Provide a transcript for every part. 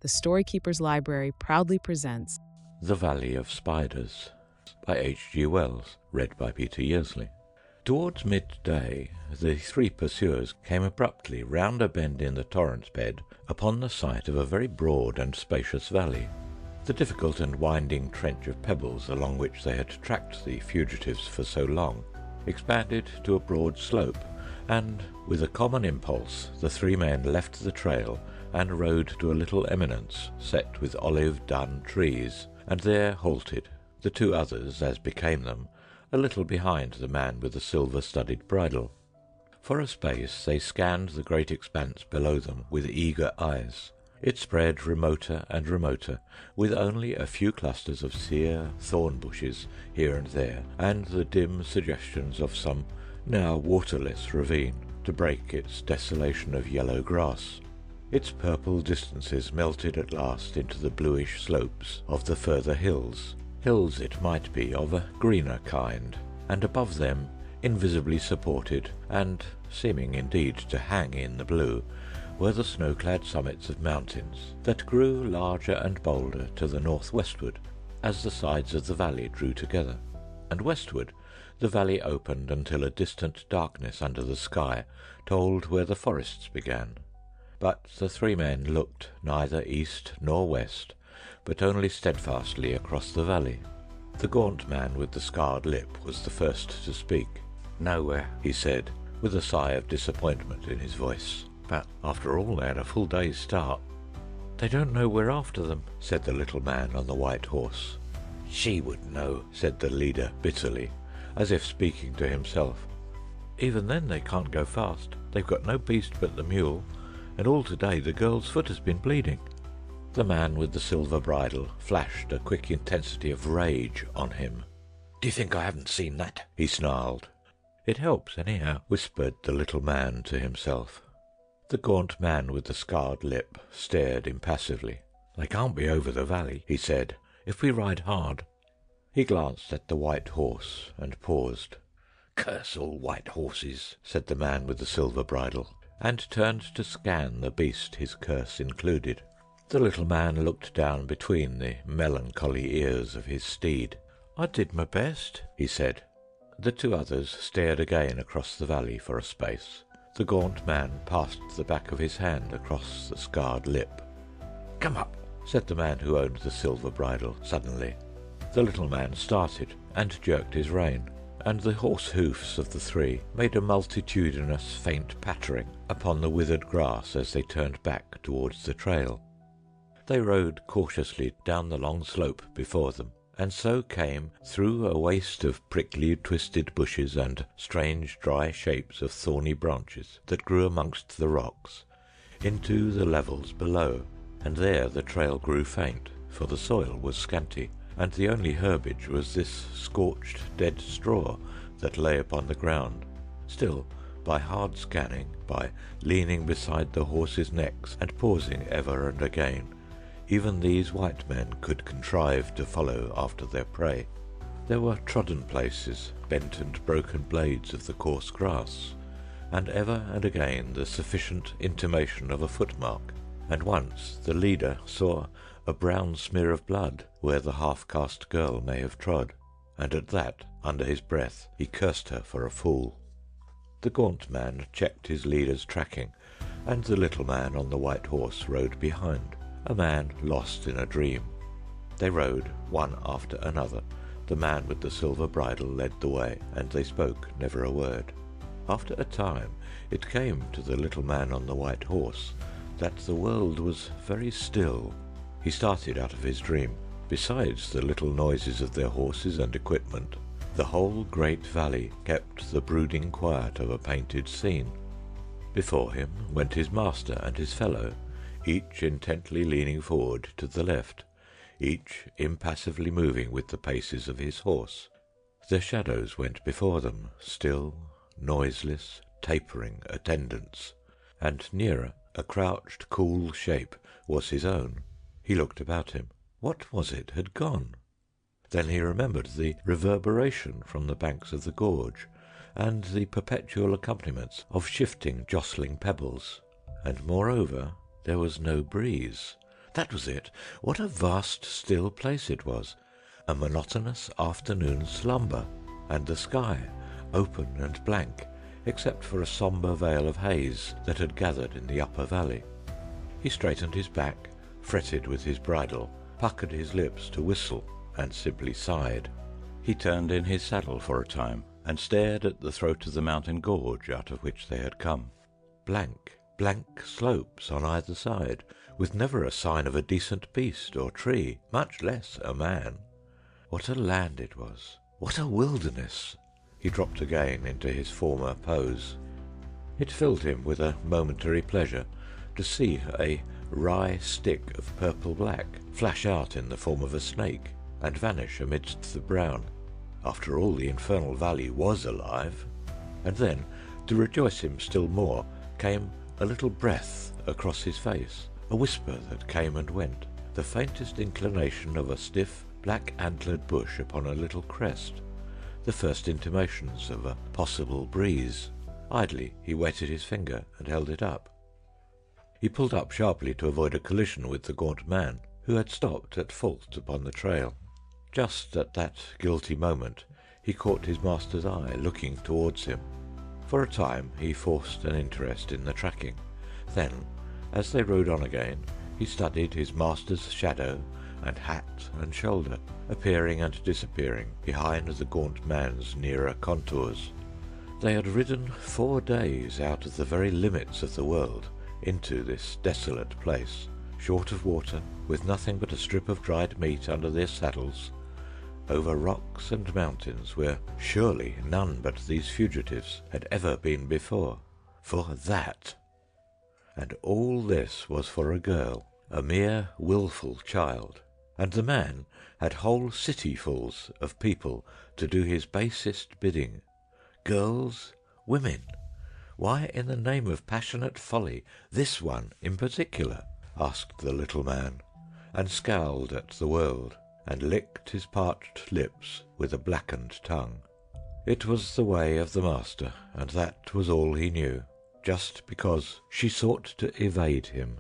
the Storykeeper's Library proudly presents The Valley of Spiders by H.G. Wells, read by Peter Yearsley. Towards midday, the three pursuers came abruptly round a bend in the torrent's bed upon the sight of a very broad and spacious valley. The difficult and winding trench of pebbles along which they had tracked the fugitives for so long expanded to a broad slope, and with a common impulse the three men left the trail and rode to a little eminence set with olive dun trees, and there halted, the two others, as became them, a little behind the man with the silver-studded bridle. For a space they scanned the great expanse below them with eager eyes. It spread remoter and remoter, with only a few clusters of sere thorn bushes here and there, and the dim suggestions of some now waterless ravine to break its desolation of yellow grass. Its purple distances melted at last into the bluish slopes of the further hills, hills it might be of a greener kind, and above them, invisibly supported, and seeming indeed to hang in the blue, were the snow-clad summits of mountains that grew larger and bolder to the northwestward as the sides of the valley drew together, and westward the valley opened until a distant darkness under the sky told where the forests began. But the three men looked neither east nor west, but only steadfastly across the valley. The gaunt man with the scarred lip was the first to speak. "Nowhere," he said, with a sigh of disappointment in his voice. "But after all they had a full day's start." "They don't know we're after them," said the little man on the white horse. "She would know," said the leader bitterly, as if speaking to himself. "Even then they can't go fast. They've got no beast but the mule, and all today the girl's foot has been bleeding." The man with the silver bridle flashed a quick intensity of rage on him. "Do you think I haven't seen that?" he snarled. "It helps, anyhow," whispered the little man to himself. The gaunt man with the scarred lip stared impassively. "They can't be over the valley," he said, "if we ride hard." He glanced at the white horse and paused. "Curse all white horses," said the man with the silver bridle, and turned to scan the beast his curse included. The little man looked down between the melancholy ears of his steed. "I did my best," he said. The two others stared again across the valley for a space. The gaunt man passed the back of his hand across the scarred lip. "Come up," said the man who owned the silver bridle suddenly. The little man started and jerked his rein, and the horse hoofs of the three made a multitudinous faint pattering upon the withered grass as they turned back towards the trail. They rode cautiously down the long slope before them, and so came through a waste of prickly twisted bushes and strange dry shapes of thorny branches that grew amongst the rocks, into the levels below, and there the trail grew faint, for the soil was scanty, and the only herbage was this scorched dead straw that lay upon the ground. Still, by hard scanning, by leaning beside the horses' necks and pausing ever and again, even these white men could contrive to follow after their prey. There were trodden places, bent and broken blades of the coarse grass, and ever and again the sufficient intimation of a footmark, and once the leader saw a brown smear of blood where the half-caste girl may have trod, and at that, under his breath, he cursed her for a fool. The gaunt man checked his leader's tracking, and the little man on the white horse rode behind, a man lost in a dream. They rode one after another. The man with the silver bridle led the way, and they spoke never a word. After a time it came to the little man on the white horse that the world was very still. He started out of his dream. Besides the little noises of their horses and equipment, the whole great valley kept the brooding quiet of a painted scene. Before him went his master and his fellow, each intently leaning forward to the left, each impassively moving with the paces of his horse. Their shadows went before them, still, noiseless, tapering attendants, and nearer, a crouched, cool shape was his own. He looked about him. What was it had gone? Then he remembered the reverberation from the banks of the gorge, and the perpetual accompaniments of shifting, jostling pebbles, and moreover there was no breeze. That was it. What a vast, still place it was. A monotonous afternoon slumber, and the sky, open and blank, except for a sombre veil of haze that had gathered in the upper valley. He straightened his back, fretted with his bridle, puckered his lips to whistle, and simply sighed. He turned in his saddle for a time, and stared at the throat of the mountain gorge out of which they had come. Blank, blank slopes on either side, with never a sign of a decent beast or tree, much less a man. What a land it was! What a wilderness! He dropped again into his former pose. It filled him with a momentary pleasure to see a wry stick of purple-black flash out in the form of a snake and vanish amidst the brown. After all, the infernal valley was alive. And then, to rejoice him still more, came a little breath across his face, a whisper that came and went, the faintest inclination of a stiff, black-antlered bush upon a little crest, the first intimations of a possible breeze. Idly he wetted his finger and held it up. He pulled up sharply to avoid a collision with the gaunt man, who had stopped at fault upon the trail. Just at that guilty moment he caught his master's eye looking towards him. For a time he forced an interest in the tracking. Then, as they rode on again, he studied his master's shadow and hat and shoulder, appearing and disappearing behind the gaunt man's nearer contours. They had ridden 4 days out of the very limits of the world into this desolate place, short of water, with nothing but a strip of dried meat under their saddles, over rocks and mountains where surely none but these fugitives had ever been before. For that! And all this was for a girl, a mere wilful child, and the man had whole cityfuls of people to do his basest bidding. Girls, women. Why, in the name of passionate folly, this one in particular? Asked the little man, and scowled at the world, and licked his parched lips with a blackened tongue. It was the way of the master, and that was all he knew, just because she sought to evade him.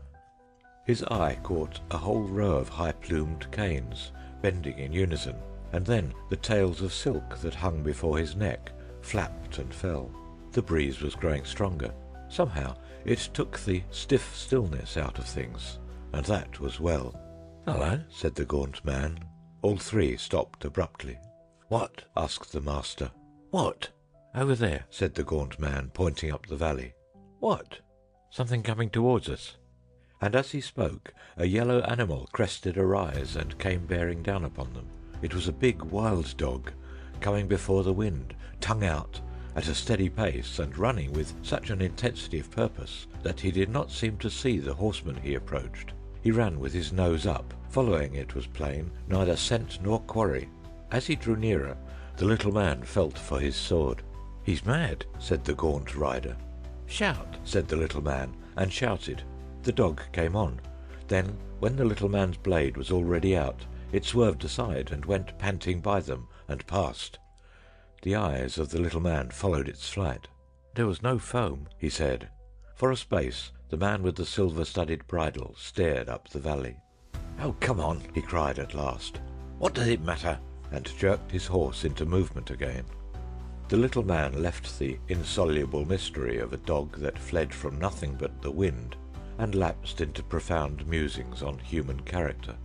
His eye caught a whole row of high-plumed canes, bending in unison, and then the tails of silk that hung before his neck flapped and fell. The breeze was growing stronger. Somehow it took the stiff stillness out of things, and that was well. "Hello," said the gaunt man. All three stopped abruptly. "What?" asked the master. "What?" "Over there," said the gaunt man, pointing up the valley. "What?" "Something coming towards us." And as he spoke, a yellow animal crested a rise and came bearing down upon them. It was a big wild dog, coming before the wind, tongue out, at a steady pace, and running with such an intensity of purpose that he did not seem to see the horseman he approached. He ran with his nose up, following, it was plain, neither scent nor quarry. As he drew nearer, the little man felt for his sword. "He's mad," said the gaunt rider. "Shout," said the little man, and shouted. The dog came on. Then, when the little man's blade was already out, it swerved aside and went panting by them and past. The eyes of the little man followed its flight. There was no foam, he said. For a space, the man with the silver-studded bridle stared up the valley. "Oh, come on," he cried at last. "What does it matter?" and jerked his horse into movement again. The little man left the insoluble mystery of a dog that fled from nothing but the wind, and lapsed into profound musings on human character.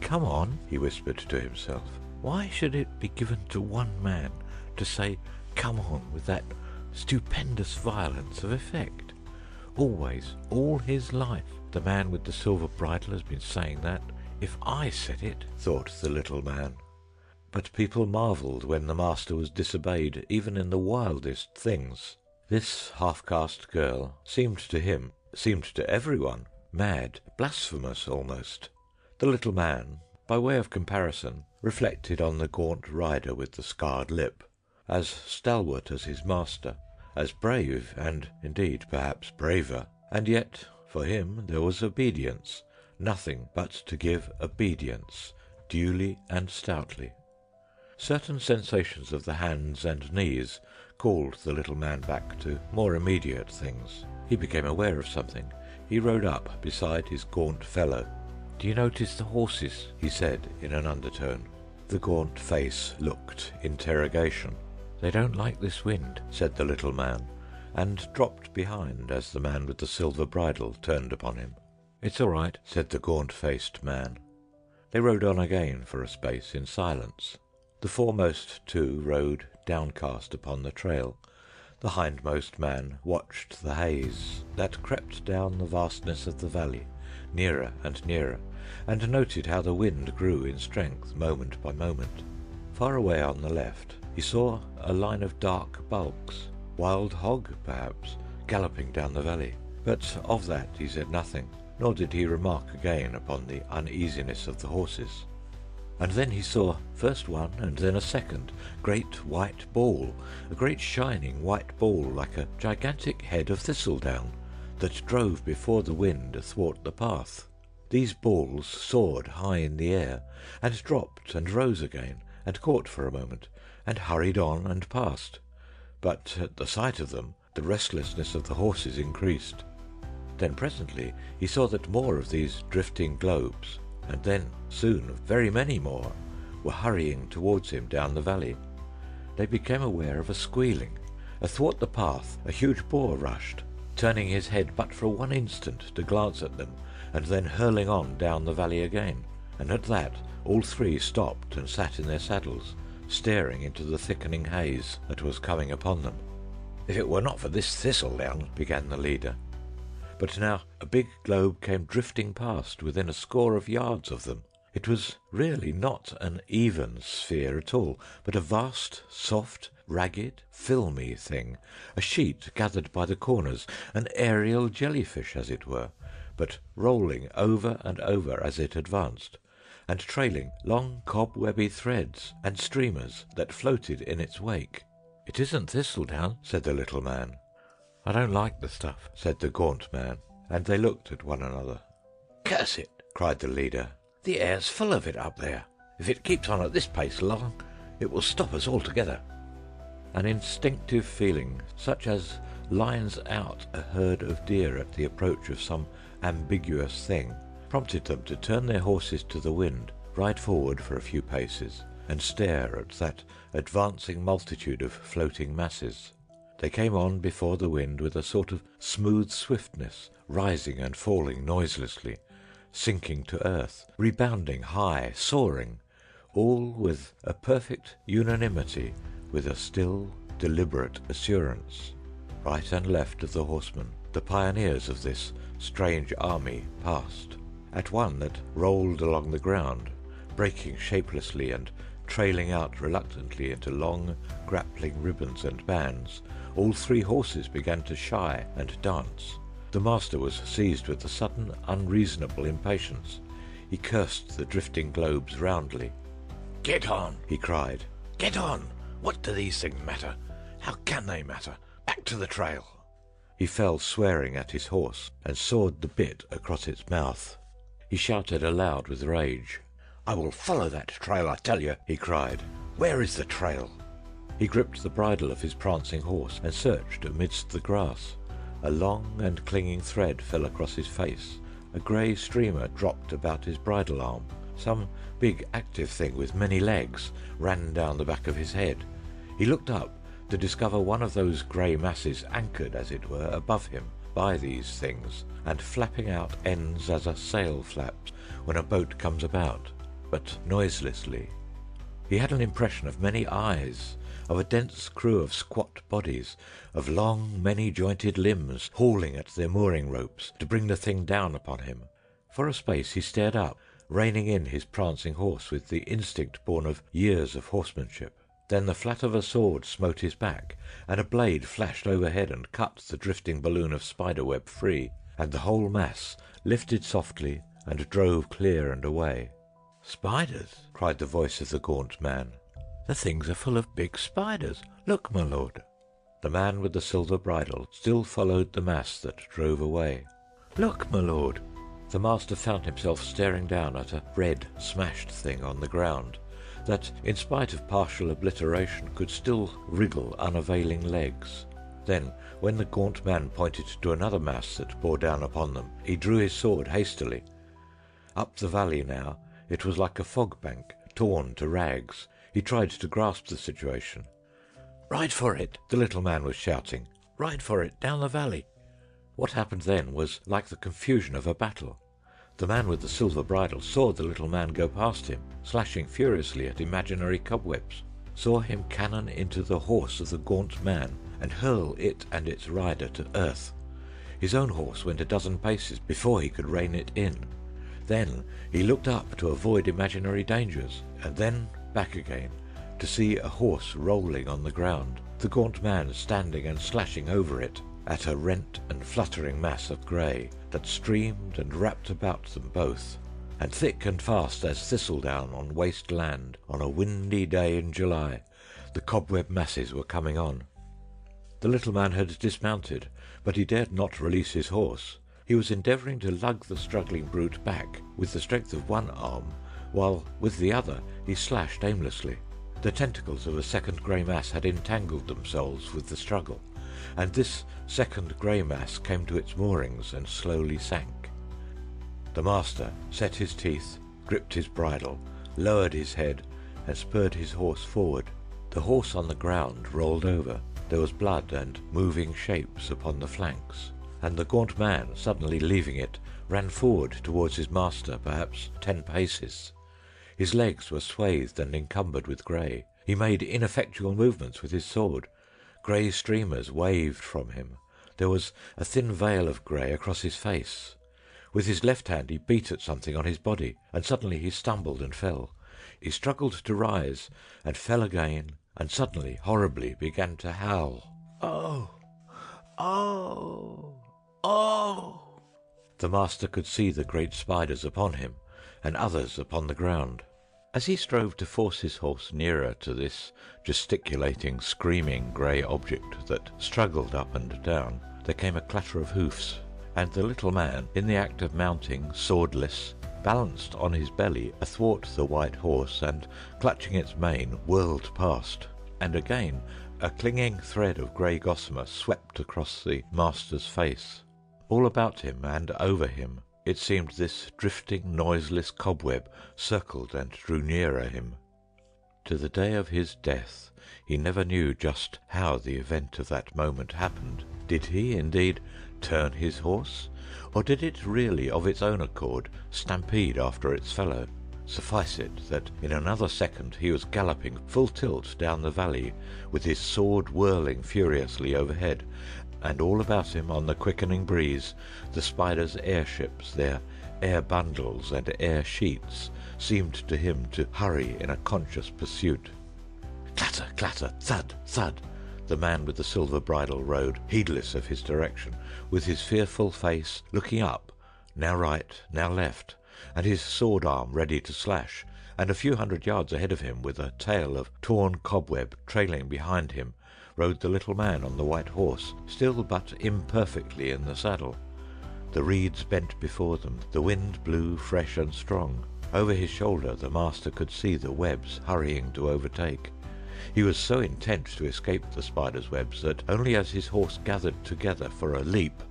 "Come on," he whispered to himself. "Why should it be given to one man to say 'come on' with that stupendous violence of effect? Always, all his life, the man with the silver bridle has been saying that. If I said it," thought the little man. But people marvelled when the master was disobeyed even in the wildest things. This half-caste girl seemed to him, seemed to everyone, mad, blasphemous almost. The little man, by way of comparison, reflected on the gaunt rider with the scarred lip, as stalwart as his master, as brave, and indeed perhaps braver, and yet for him there was obedience, nothing but to give obedience, duly and stoutly. Certain sensations of the hands and knees called the little man back to more immediate things. He became aware of something. He rode up beside his gaunt fellow. "Do you notice the horses?" he said in an undertone. The gaunt face looked interrogation. "They don't like this wind," said the little man, and dropped behind as the man with the silver bridle turned upon him. "It's all right," said the gaunt-faced man. They rode on again for a space in silence. The foremost two rode downcast upon the trail. The hindmost man watched the haze that crept down the vastness of the valley, nearer and nearer, and noted how the wind grew in strength moment by moment. Far away on the left he saw a line of dark bulks, wild hog perhaps, galloping down the valley, but of that he said nothing, nor did he remark again upon the uneasiness of the horses. And then he saw first one and then a second great white ball, a great shining white ball like a gigantic head of thistledown, that drove before the wind athwart the path. These balls soared high in the air, and dropped and rose again, and caught for a moment, and hurried on and past. But at the sight of them the restlessness of the horses increased. Then presently he saw that more of these drifting globes, and then soon very many more, were hurrying towards him down the valley. They became aware of a squealing. Athwart the path a huge boar rushed, turning his head but for one instant to glance at them, and then hurling on down the valley again. And at that all three stopped and sat in their saddles, staring into the thickening haze that was coming upon them. "If it were not for this thistledown," began the leader. But now a big globe came drifting past within a score of yards of them. It was really not an even sphere at all, but a vast, soft, ragged, filmy thing, a sheet gathered by the corners, an aerial jellyfish as it were, but rolling over and over as it advanced, and trailing long cobwebby threads and streamers that floated in its wake. "It isn't thistledown," said the little man. "I don't like the stuff," said the gaunt man, and they looked at one another. "Curse it!" cried the leader. "The air's full of it up there. If it keeps on at this pace long, it will stop us altogether." An instinctive feeling, such as lines out a herd of deer at the approach of some ambiguous thing, prompted them to turn their horses to the wind, ride forward for a few paces, and stare at that advancing multitude of floating masses. They came on before the wind with a sort of smooth swiftness, rising and falling noiselessly, sinking to earth, rebounding high, soaring, all with a perfect unanimity, with a still, deliberate assurance. Right and left of the horsemen, the pioneers of this strange army passed. At one that rolled along the ground, breaking shapelessly and trailing out reluctantly into long, grappling ribbons and bands, all three horses began to shy and dance. The master was seized with a sudden, unreasonable impatience. He cursed the drifting globes roundly. "Get on!" he cried. "Get on! What do these things matter? How can they matter? Back to the trail!" He fell swearing at his horse, and sawed the bit across its mouth. He shouted aloud with rage. "I will follow that trail, I tell you!" he cried. "Where is the trail?" He gripped the bridle of his prancing horse and searched amidst the grass. A long and clinging thread fell across his face. A grey streamer dropped about his bridle arm. Some big active thing with many legs ran down the back of his head. He looked up to discover one of those grey masses anchored, as it were, above him by these things, and flapping out ends as a sail flaps when a boat comes about, but noiselessly. He had an impression of many eyes, of a dense crew of squat bodies, of long, many-jointed limbs hauling at their mooring ropes to bring the thing down upon him. For a space he stared up, reining in his prancing horse with the instinct born of years of horsemanship. Then the flat of a sword smote his back, and a blade flashed overhead and cut the drifting balloon of spiderweb free, and the whole mass lifted softly and drove clear and away. "Spiders!" cried the voice of the gaunt man. "The things are full of big spiders. Look, my lord." The man with the silver bridle still followed the mass that drove away. "Look, my lord." The master found himself staring down at a red, smashed thing on the ground, that, in spite of partial obliteration, could still wriggle unavailing legs. Then, when the gaunt man pointed to another mass that bore down upon them, he drew his sword hastily. Up the valley now, it was like a fog bank, torn to rags. He tried to grasp the situation. "Ride for it!" the little man was shouting. "Ride for it, down the valley!" What happened then was like the confusion of a battle. The man with the silver bridle saw the little man go past him, slashing furiously at imaginary cobwebs, saw him cannon into the horse of the gaunt man and hurl it and its rider to earth. His own horse went a dozen paces before he could rein it in. Then he looked up to avoid imaginary dangers, and then back again to see a horse rolling on the ground, the gaunt man standing and slashing over it at a rent and fluttering mass of grey that streamed and wrapped about them both, and thick and fast as thistledown on waste land on a windy day in July, the cobweb masses were coming on. The little man had dismounted, but he dared not release his horse. He was endeavouring to lug the struggling brute back with the strength of one arm, while with the other he slashed aimlessly. The tentacles of a second grey mass had entangled themselves with the struggle, and this second grey mass came to its moorings and slowly sank. The master set his teeth, gripped his bridle, lowered his head, and spurred his horse forward. The horse on the ground rolled over. There was blood and moving shapes upon the flanks, and the gaunt man, suddenly leaving it, ran forward towards his master, perhaps 10 paces. His legs were swathed and encumbered with grey. He made ineffectual movements with his sword. Grey streamers waved from him. There was a thin veil of grey across his face. With his left hand he beat at something on his body, and suddenly he stumbled and fell. He struggled to rise, and fell again, and suddenly, horribly, began to howl. "Oh! Oh! Oh!" The master could see the great spiders upon him, and others upon the ground. As he strove to force his horse nearer to this gesticulating, screaming grey object that struggled up and down, there came a clatter of hoofs, and the little man, in the act of mounting, swordless, balanced on his belly athwart the white horse, and, clutching its mane, whirled past. And again a clinging thread of grey gossamer swept across the master's face. All about him and over him it seemed this drifting, noiseless cobweb circled and drew nearer him. To the day of his death he never knew just how the event of that moment happened. Did he, indeed, turn his horse, or did it really of its own accord stampede after its fellow? Suffice it that in another second he was galloping full tilt down the valley, with his sword whirling furiously overhead, and all about him on the quickening breeze the spiders' airships, their air bundles and air sheets, seemed to him to hurry in a conscious pursuit. Clatter, clatter, thud, thud. The man with the silver bridle rode, heedless of his direction, with his fearful face looking up, now right, now left, and his sword arm ready to slash, and a few hundred yards ahead of him, with a tail of torn cobweb trailing behind him, rode the little man on the white horse, still but imperfectly in the saddle. The reeds bent before them, the wind blew fresh and strong. Over his shoulder the master could see the webs hurrying to overtake. He was so intent to escape the spiders' webs that only as his horse gathered together for a leap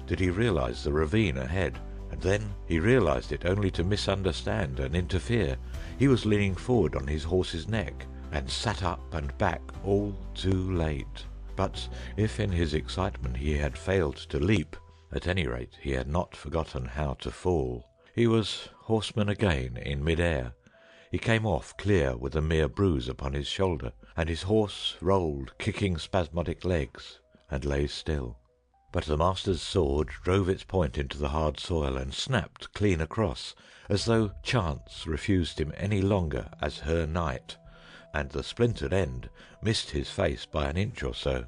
did he realize the ravine ahead, and then he realized it only to misunderstand and interfere. He was leaning forward on his horse's neck, and sat up and back all too late. But if in his excitement he had failed to leap, at any rate he had not forgotten how to fall. He was horseman again in mid-air. He came off clear with a mere bruise upon his shoulder, and his horse rolled, kicking spasmodic legs, and lay still. But the master's sword drove its point into the hard soil and snapped clean across, as though chance refused him any longer as her knight, and the splintered end missed his face by an inch or so.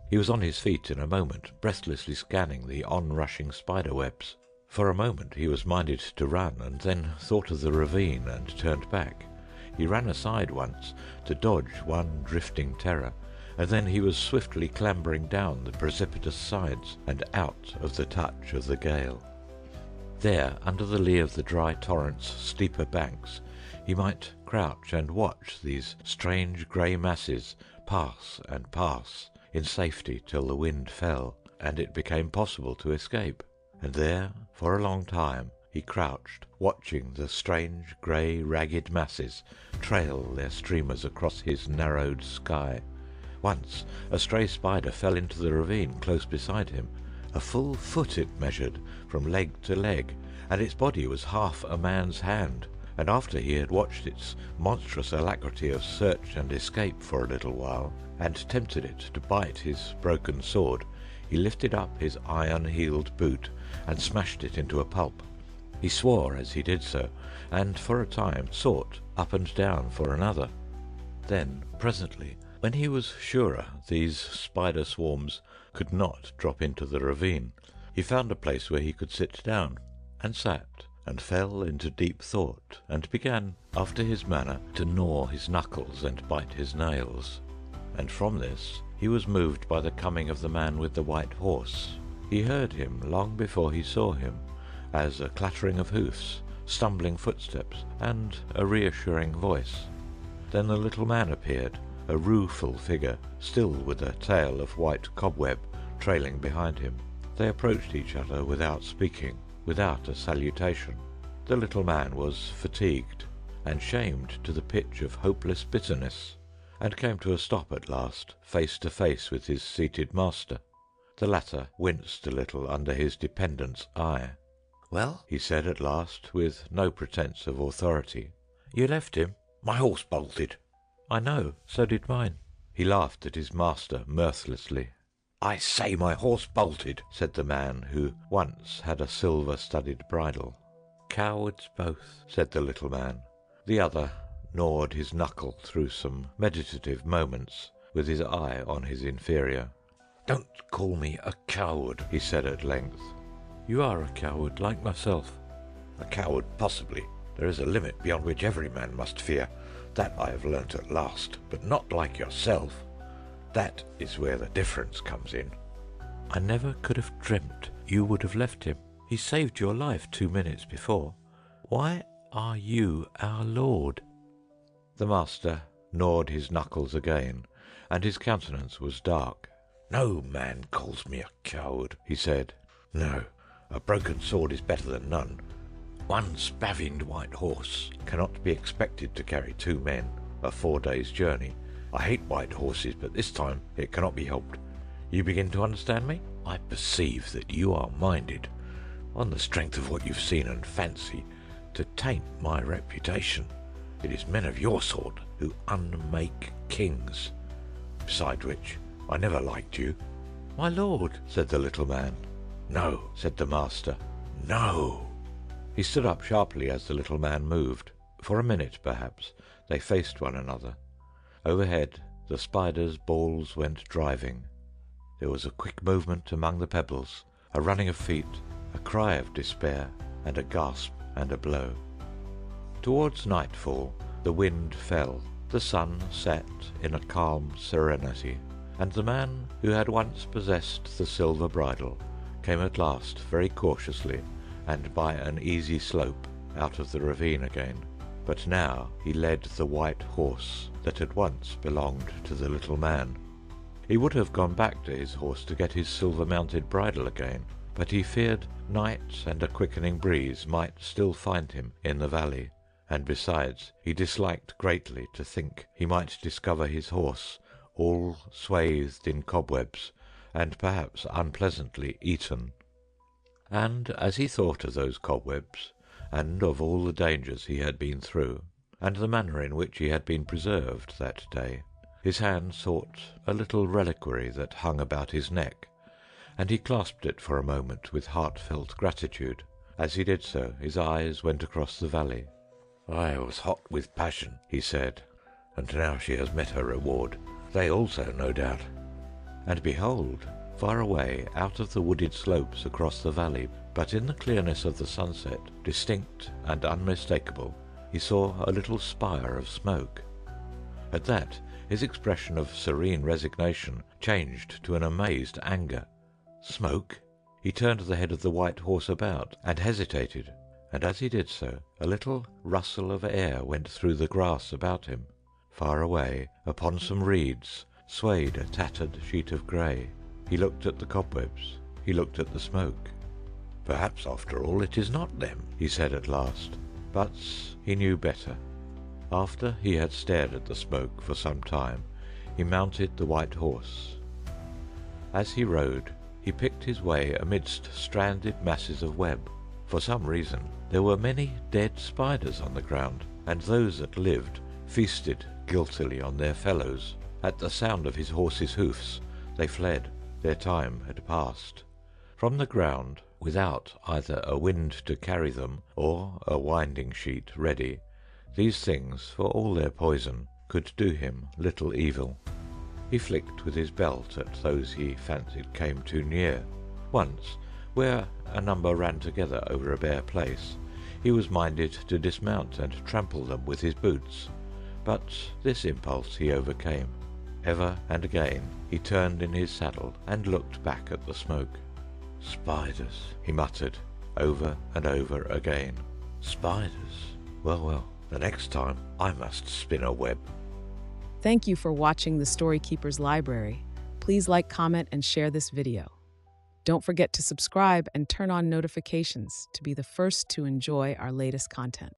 He was on his feet in a moment, breathlessly scanning the on-rushing spider webs. For a moment he was minded to run, and then thought of the ravine and turned back. He ran aside once to dodge one drifting terror, and then he was swiftly clambering down the precipitous sides and out of the touch of the gale. There, under the lee of the dry torrent's steeper banks, he might crouch and watch these strange grey masses pass and pass in safety till the wind fell and it became possible to escape. And there, for a long time, he crouched, watching the strange grey ragged masses trail their streamers across his narrowed sky. Once a stray spider fell into the ravine close beside him. A full foot it measured from leg to leg, and its body was half a man's hand. And after he had watched its monstrous alacrity of search and escape for a little while, and tempted it to bite his broken sword, he lifted up his iron-heeled boot and smashed it into a pulp. He swore as he did so, and for a time sought up and down for another. Then, presently, when he was surer these spider swarms could not drop into the ravine, he found a place where he could sit down, and sat, and fell into deep thought, and began, after his manner, to gnaw his knuckles and bite his nails. And from this he was moved by the coming of the man with the white horse. He heard him long before he saw him, as a clattering of hoofs, stumbling footsteps, and a reassuring voice. Then the little man appeared, a rueful figure, still with a tail of white cobweb trailing behind him. They approached each other without speaking, without a salutation. The little man was fatigued, and shamed to the pitch of hopeless bitterness, and came to a stop at last, face to face with his seated master. The latter winced a little under his dependent's eye. "Well," he said at last, with no pretence of authority, "you left him?" "My horse bolted." "I know, so did mine." He laughed at his master mirthlessly. "I say my horse bolted," said the man who once had a silver-studded bridle. "Cowards both," said the little man. The other gnawed his knuckle through some meditative moments, with his eye on his inferior. "Don't call me a coward," he said at length. "You are a coward, like myself." "A coward, possibly. There is a limit beyond which every man must fear. That I have learnt at last, but not like yourself. That is where the difference comes in." "I never could have dreamt you would have left him. He saved your life 2 minutes before. Why are you our lord?" The master gnawed his knuckles again, and his countenance was dark. "No man calls me a coward," he said. "No, a broken sword is better than none. One spavined white horse cannot be expected to carry 2 men a 4 days' journey. I hate white horses, but this time it cannot be helped. You begin to understand me? I perceive that you are minded, on the strength of what you've seen and fancy, to taint my reputation. It is men of your sort who unmake kings. Beside which, I never liked you." "My lord," said the little man. "No," said the master. "No." He stood up sharply as the little man moved. For a minute, perhaps, they faced one another. Overhead, the spider's balls went driving. There was a quick movement among the pebbles, a running of feet, a cry of despair, and a gasp and a blow. Towards nightfall, the wind fell, the sun set in a calm serenity, and the man who had once possessed the silver bridle came at last very cautiously and by an easy slope out of the ravine again. But now he led the white horse that had once belonged to the little man. He would have gone back to his horse to get his silver-mounted bridle again, but he feared night and a quickening breeze might still find him in the valley, and besides, he disliked greatly to think he might discover his horse all swathed in cobwebs, and perhaps unpleasantly eaten. And as he thought of those cobwebs, and of all the dangers he had been through, and the manner in which he had been preserved that day, his hand sought a little reliquary that hung about his neck, and he clasped it for a moment with heartfelt gratitude. As he did so, his eyes went across the valley. "I was hot with passion," he said, "and now she has met her reward. They also, no doubt." And behold, far away out of the wooded slopes across the valley, but in the clearness of the sunset, distinct and unmistakable, he saw a little spire of smoke. At that, his expression of serene resignation changed to an amazed anger. Smoke? He turned the head of the white horse about, and hesitated, and as he did so, a little rustle of air went through the grass about him. Far away, upon some reeds, swayed a tattered sheet of grey. He looked at the cobwebs, he looked at the smoke. Perhaps, after all, it is not them, he said at last. But he knew better. After he had stared at the smoke for some time, he mounted the white horse. As he rode, he picked his way amidst stranded masses of web. For some reason, there were many dead spiders on the ground, and those that lived feasted guiltily on their fellows. At the sound of his horse's hoofs, they fled. Their time had passed. From the ground, without either a wind to carry them or a winding sheet ready, these things, for all their poison, could do him little evil. He flicked with his belt at those he fancied came too near. Once, where a number ran together over a bare place, he was minded to dismount and trample them with his boots, but this impulse he overcame. Ever and again he turned in his saddle and looked back at the smoke. "Spiders," he muttered, over and over again. "Spiders. Well, well, the next time I must spin a web." Thank you for watching the Story Keeper's Library. Please like, comment, and share this video. Don't forget to subscribe and turn on notifications to be the first to enjoy our latest content.